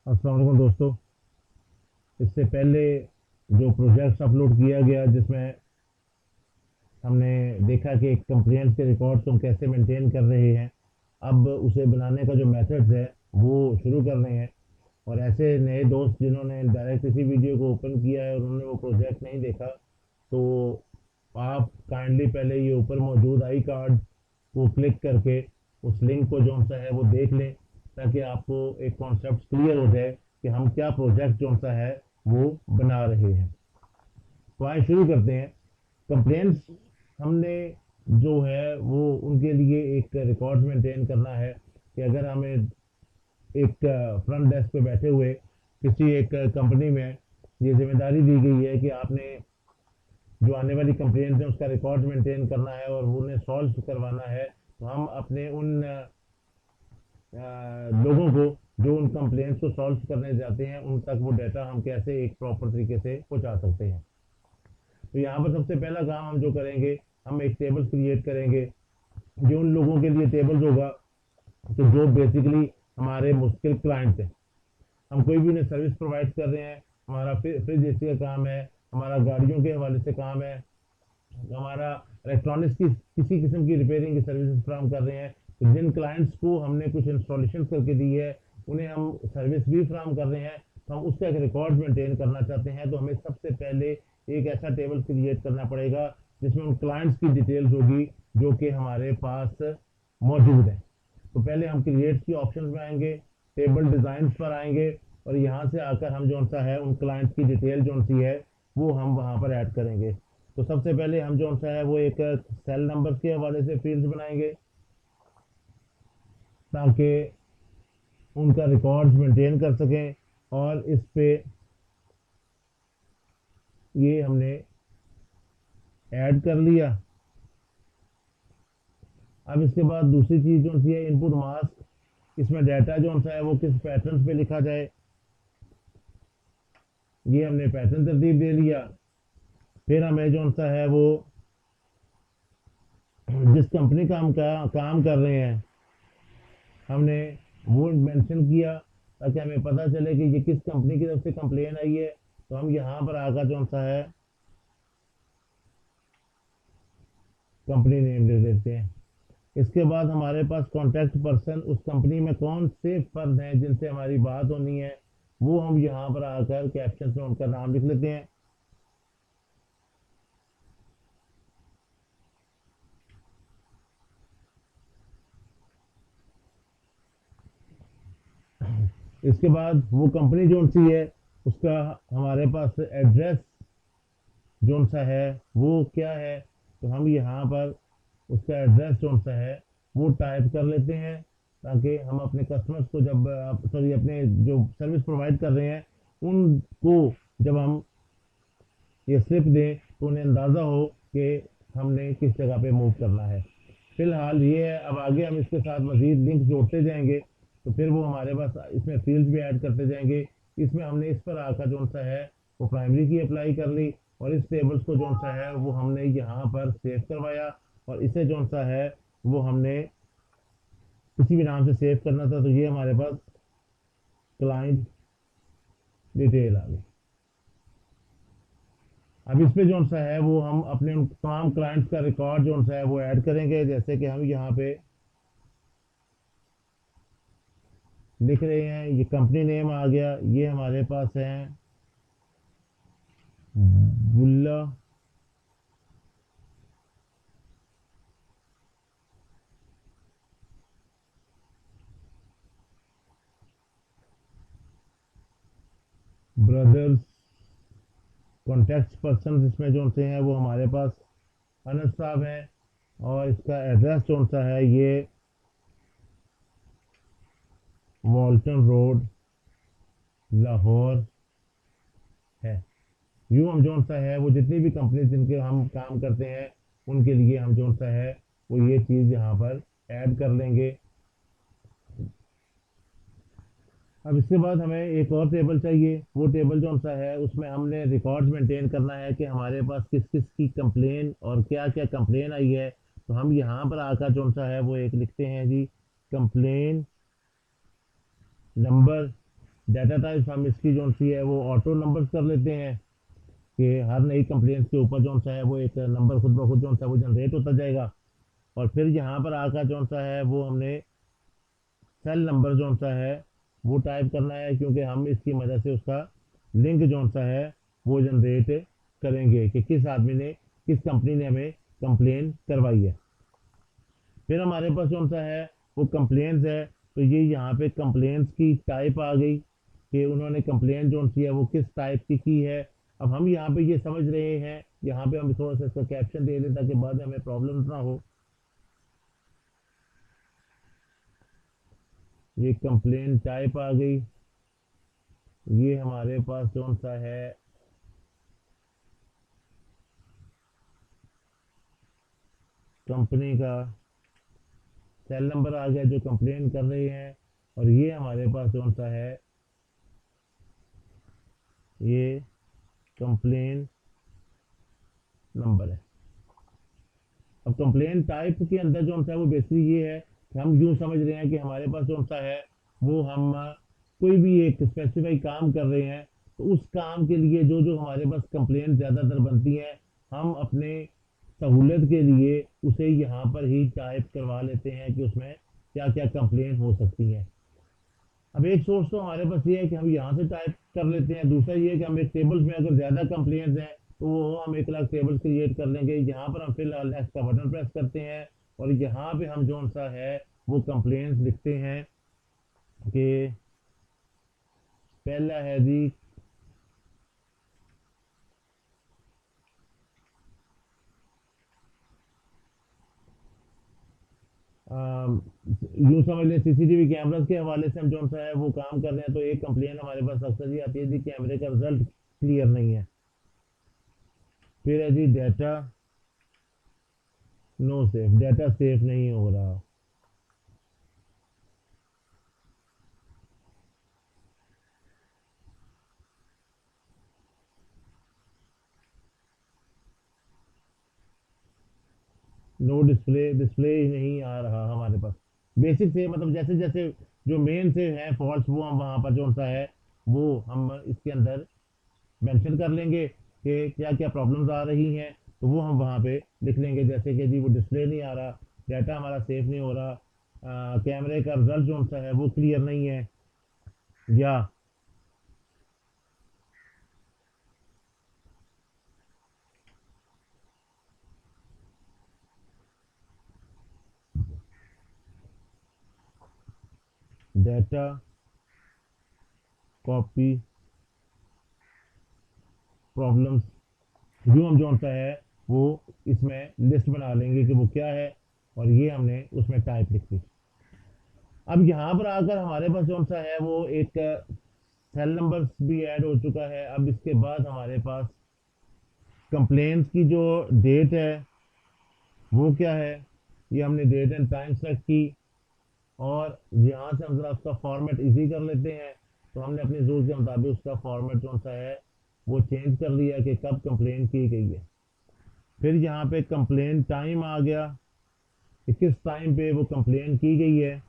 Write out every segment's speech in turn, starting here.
अस्सलाम वालेकुम दोस्तों। इससे पहले जो प्रोजेक्ट्स अपलोड किया गया जिसमें हमने देखा कि कंप्लेंट्स के रिकॉर्ड्स हम कैसे मेंटेन कर रहे हैं, अब उसे बनाने का जो मेथड्स है वो शुरू कर रहे हैं। और ऐसे नए दोस्त जिन्होंने डायरेक्ट इसी वीडियो को ओपन किया है और उन्होंने वो प्रोजेक्ट नहीं देखा, तो आप काइंडली पहले ये ऊपर मौजूद आई कार्ड को क्लिक करके उस लिंक को जो सा है वो देख लें, ताकि आपको एक कॉन्सेप्ट क्लियर हो जाए कि हम क्या प्रोजेक्ट जो सा है वो बना रहे हैं। तो आइए शुरू करते हैं। कंप्लेंट्स हमने जो है वो उनके लिए एक रिकॉर्ड मेंटेन करना है कि अगर हमें एक फ्रंट डेस्क पे बैठे हुए किसी एक कंपनी में ये जिम्मेदारी दी गई है कि आपने जो आने वाली कंप्लेंट्स है उसका रिकॉर्ड मेंटेन करना है और उन्हें सॉल्व करवाना है, तो हम अपने उन लोगों को जो उन कंप्लेंट्स को सॉल्व करने जाते हैं उन तक वो डाटा हम कैसे एक प्रॉपर तरीके से पहुंचा सकते हैं। तो यहाँ पर सबसे पहला काम हम जो करेंगे, हम एक टेबल क्रिएट करेंगे जो उन लोगों के लिए टेबल्स होगा तो जो बेसिकली हमारे मुश्किल क्लाइंट्स हैं। हम कोई भी उन्हें सर्विस प्रोवाइड कर रहे हैं, हमारा फ्रिज एसी का काम है, हमारा गाड़ियों के हवाले से काम है, हमारा इलेक्ट्रॉनिक्स की किसी किस्म की रिपेयरिंग की सर्विसेज फ्राहम कर रहे हैं। तो जिन क्लाइंट्स को हमने कुछ इंस्टॉलेशन करके दी है उन्हें हम सर्विस भी फ्राहम कर रहे हैं, तो हम उसका एक रिकॉर्ड मेंटेन करना चाहते हैं। तो हमें सबसे पहले एक ऐसा टेबल क्रिएट करना पड़ेगा जिसमें उन क्लाइंट्स की डिटेल्स होगी जो कि हमारे पास मौजूद है। तो पहले हम क्रिएट की ऑप्शन में आएंगे, टेबल डिजाइन पर आएंगे और यहाँ से आकर हम जो सा है उन क्लाइंट्स की डिटेल जो सी है वो हम वहाँ पर ऐड करेंगे। तो सबसे पहले हम जो सा है वो एक सेल नंबर के हवाले से फील्ड्स बनाएंगे ताकि उनका रिकॉर्ड्स मेंटेन कर सकें। और इस पे ये हमने ऐड कर लिया। अब इसके बाद दूसरी चीज जो सी है इनपुट मास्क, इसमें डाटा जो सा है वो किस पैटर्न पे लिखा जाए, ये हमने पैटर्न तरतीब दे लिया। फिर हमें जो सा है वो जिस कंपनी का हम काम कर रहे हैं हमने वो मेंशन किया ताकि हमें पता चले कि ये किस कंपनी की तरफ से कंप्लेन आई है। तो हम यहाँ पर आकर जो सा है कंपनी नेम दे देते हैं। इसके बाद हमारे पास कॉन्टैक्ट पर्सन, उस कंपनी में कौन से फर्द हैं जिनसे हमारी बात होनी है, वो हम यहाँ पर आकर कैप्शन में उनका नाम लिख लेते हैं। इसके बाद वो कंपनी जो सी है उसका हमारे पास एड्रेस जो सा है वो क्या है, तो हम यहाँ पर उसका एड्रेस जो सा है वो टाइप कर लेते हैं ताकि हम अपने कस्टमर्स को जब सॉरी अपने जो सर्विस प्रोवाइड कर रहे हैं उनको जब हम ये स्लिप दें तो उन्हें अंदाज़ा हो कि हमने किस जगह पे मूव करना है। फिलहाल ये है, अब आगे हम इसके साथ मजीद लिंक जोड़ते जाएंगे तो फिर वो हमारे पास इसमें फील्ड्स भी ऐड करते जाएंगे। इसमें हमने इस पर आकर जो सा है वो प्राइमरी की अप्लाई कर ली और इस टेबल्स को जो सा है वो हमने यहाँ पर सेव करवाया और इसे जो सा है वो हमने किसी भी नाम से सेव करना था। तो ये हमारे पास क्लाइंट डिटेल आ गई। अब इस पे जो सा है वो हम अपने उन तमाम क्लाइंट्स का रिकॉर्ड जो सा है वो ऐड करेंगे, जैसे कि हम यहाँ पे लिख रहे हैं ये कंपनी नेम आ गया, ये हमारे पास है बुल्ला ब्रदर्स। कॉन्टैक्ट पर्सन इसमें जो से हैं वो हमारे पास अनस साहब हैं और इसका एड्रेस जो सा है ये वॉल्टन रोड लाहौर है। यूँ हम जो सा है वो जितनी भी कंपनी जिनके हम काम करते हैं उनके लिए हम जो सा है वो ये चीज़ यहाँ पर ऐड कर लेंगे। अब इसके बाद हमें एक और टेबल चाहिए, वो टेबल जो सा है उसमें हमने रिकॉर्ड्स मेंटेन करना है कि हमारे पास किस किस की कंप्लेन और क्या क्या कंप्लेन आई है। तो हम यहाँ पर आकर जो सा है वो एक लिखते हैं जी, कंप्लेन नंबर डाटा टाइप्स हम इसकी जो सी है वो ऑटो नंबर्स कर लेते हैं कि हर नई कंप्लेंट के ऊपर जो सा है वो एक नंबर खुद ब खुद जो सा वो जनरेट होता जाएगा। और फिर यहाँ पर आकर जो सा है वो हमने सेल नंबर जो सा है वो टाइप करना है, क्योंकि हम इसकी मदद से उसका लिंक जो सा है वो जनरेट करेंगे कि किस आदमी ने, किस कंपनी ने हमें कंप्लेन करवाई है। फिर हमारे पास जो सा है वो कंप्लेंट्स है, तो ये यहाँ पे कंप्लेंट्स की टाइप आ गई कि उन्होंने कंप्लेंट जो सी है वो किस टाइप की है। अब हम यहाँ पे ये समझ रहे हैं, यहाँ पे हम थोड़ा सा इसका कैप्शन दे दें ताकि बाद में हमें प्रॉब्लम ना हो। ये कंप्लेंट टाइप आ गई, ये हमारे पास कौन सा है कंपनी का सेल नंबर आ गया जो कंप्लेन कर रहे हैं। और ये हमारे पास कौन सा है, ये कंप्लेन नंबर है। अब कंप्लेन टाइप के अंदर जो सा है वो बेसिकली ये है कि हम यूँ समझ रहे हैं कि हमारे पास जो सा है वो हम कोई भी एक स्पेसिफाई काम कर रहे हैं, तो उस काम के लिए जो जो हमारे पास कंप्लेन ज़्यादातर बनती हैं, हम अपने सहूलियत के लिए उसे यहाँ पर ही टाइप करवा लेते हैं कि उसमें क्या क्या कंप्लेन हो सकती हैं। अब एक सोर्स तो हमारे पास ये है कि हम यहाँ से टाइप कर लेते हैं, दूसरा ये है कि हम एक टेबल्स में अगर ज़्यादा कंप्लेंट्स हैं तो वो हम एक लाख टेबल्स क्रिएट कर लेंगे। यहाँ पर हम फिलहाल नेक्स्ट का बटन प्रेस करते हैं और यहाँ पे हम जो सा है वो कंप्लेंट्स लिखते हैं कि पहला है जी यूँ समझ लें सीसीटीवी कैमरास के हवाले से हम जो सा है वो काम कर रहे हैं, तो एक कंप्लेन हमारे पास अक्सर ही आती है जी कैमरे का रिजल्ट क्लियर नहीं है। फिर है जी data no safe, data safe नहीं हो रहा। नो डिस्प्ले, डिस्प्ले ही नहीं आ रहा हमारे पास। बेसिक से मतलब जैसे जैसे जो मेन से है फॉल्ट वो हम वहाँ पर जो सा है वो हम इसके अंदर मेंशन कर लेंगे कि क्या क्या प्रॉब्लम्स आ रही हैं, तो वो हम वहाँ पे लिख लेंगे। जैसे कि जी वो डिस्प्ले नहीं आ रहा, डाटा हमारा सेफ नहीं हो रहा, कैमरे का रिजल्ट जो सा है वो क्लियर नहीं है, या डाटा कॉपी प्रॉब्लम्स, जो हम जो सा है वो इसमें लिस्ट बना लेंगे कि वो क्या है, और ये हमने उसमें टाइप लिख दी। अब यहाँ पर आकर हमारे पास कौन सा है वो एक सेल नंबर भी ऐड हो चुका है। अब इसके बाद हमारे पास कंप्लेंट्स की जो डेट है वो क्या है, ये हमने डेट एंड टाइम सेलेक्ट की, और यहाँ से हम जरा उसका फॉर्मेट इजी कर लेते हैं। तो हमने अपनी जरूरत के मुताबिक उसका फॉर्मेट कौन सा है वो चेंज कर लिया कि कब कंप्लेन की गई है। फिर यहाँ पे कंप्लेन टाइम आ गया कि किस टाइम पे वो कंप्लेन की गई है,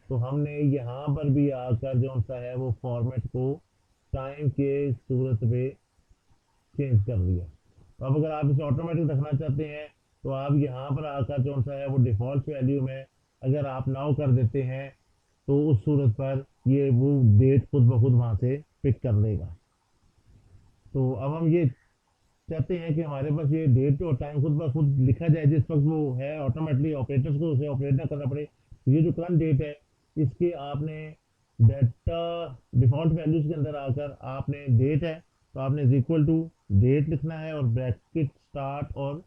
तो हमने यहाँ पर भी आकर जो सा है वो फॉर्मेट को टाइम के सूरत में चेंज कर लिया। तो अब अगर आप इसे ऑटोमेटिक रखना चाहते हैं तो आप यहाँ पर आकर जो सा है वो डिफ़ॉल्ट वैल्यू में अगर आप नाउ कर देते हैं, तो उस सूरत पर ये वो डेट खुद ब खुद वहाँ से पिक कर लेगा। तो अब हम ये चाहते हैं कि हमारे पास ये डेट और टाइम खुद ब खुद लिखा जाए जिस वक्त वो है, ऑटोमेटिकली ऑपरेटर्स को उसे ऑपरेट ना करना पड़े। तो ये जो करंट डेट है इसके आपने डाटा डिफ़ॉल्ट वैल्यूज़ के अंदर आकर आपने डेट है तो आपने इज इक्वल टू डेट लिखना है और ब्रैकेट स्टार्ट और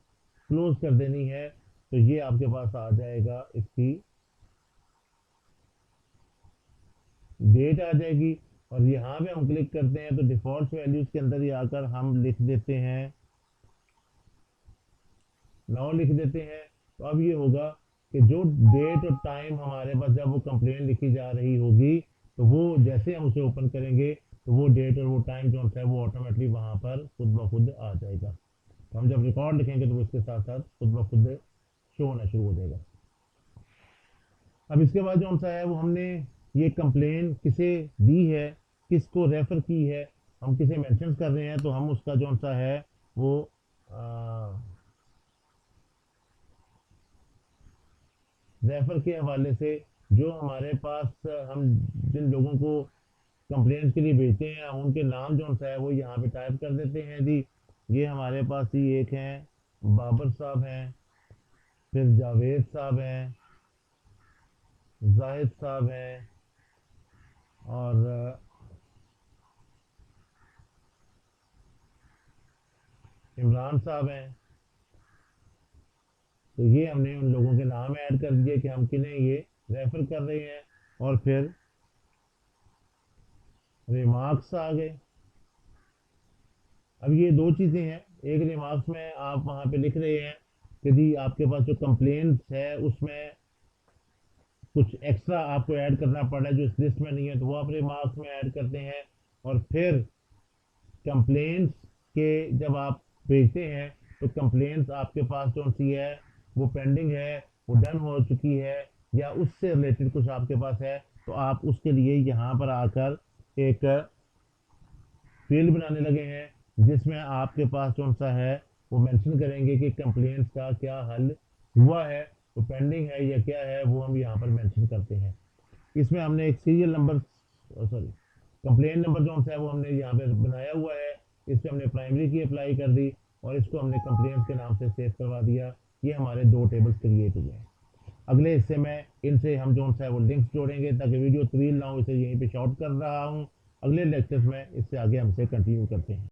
क्लोज कर देनी है, तो ये आपके पास आ जाएगा, इसकी डेट आ जाएगी। और यहाँ पे हम क्लिक करते हैं तो डिफ़ॉल्ट वैल्यूज़ के अंदर ही आकर हम लिख देते हैं, नाउ लिख देते हैं। तो अब ये होगा कि जो डेट और टाइम हमारे पास जब वो कंप्लेन लिखी जा रही होगी, तो वो जैसे हम उसे ओपन करेंगे तो वो डेट और वो टाइम जो है वो ऑटोमेटिकली वहाँ पर खुद ब खुद आ जाएगा। तो हम जब रिकॉर्ड लिखेंगे तो वो इसके साथ साथ खुद ब खुद शो होना शुरू हो जाएगा। अब इसके बाद जो सा है वो हमने ये कंप्लेन किसे दी है, किसको रेफर की है, हम किसे मेंशन कर रहे हैं, तो हम उसका जो सा है वो रेफर के हवाले से जो हमारे पास हम जिन लोगों को कंप्लेंट्स के लिए भेजते हैं, हम उनके नाम जो सा है वो यहाँ पे टाइप कर देते हैं जी। ये हमारे पास ही एक हैं, बाबर साहब हैं, फिर जावेद साहब हैं, जाहिद साहब हैं, और इमरान साहब हैं। तो ये हमने उन लोगों के नाम ऐड कर दिए कि हम किन्हें ये रेफर कर रहे हैं, और फिर रिमार्क्स आ गए। अब ये दो चीज़ें हैं, एक रिमार्क्स में आप वहाँ पे लिख रहे हैं कि जी आपके पास जो कंप्लेंट्स है उसमें कुछ एक्स्ट्रा आपको ऐड करना पड़ रहा है जो इस लिस्ट में नहीं है, तो वो आप रिमार्क्स में ऐड करते हैं। और फिर कंप्लेंट्स के जब आप भेजते हैं तो कंप्लेंट्स आपके पास जो सी है वो पेंडिंग है, वो डन हो चुकी है, या उससे रिलेटेड कुछ आपके पास है, तो आप उसके लिए यहाँ पर आकर एक फील्ड बनाने लगे हैं जिसमें आपके पास कौन सा है वो मेंशन करेंगे कि कंप्लेंट्स का क्या हल हुआ है, तो पेंडिंग है या क्या है वो हम यहाँ पर मेंशन करते हैं। इसमें हमने एक serial number, sorry, complaint number जो सा है वो हमने यहाँ पे बनाया हुआ है, इस पर हमने प्राइमरी की अप्लाई कर दी और इसको हमने कंप्लेंट्स के नाम से सेव करवा दिया। ये हमारे दो टेबल्स क्रिएट हुए हैं। अगले हिस्से में इनसे हम जो सा है वो लिंक्स जोड़ेंगे ताकि वीडियो तवील ना हो, इसे यहीं पे शॉर्ट कर रहा हूँ। अगले लेक्चर्स में इससे आगे हमसे कंटिन्यू करते हैं।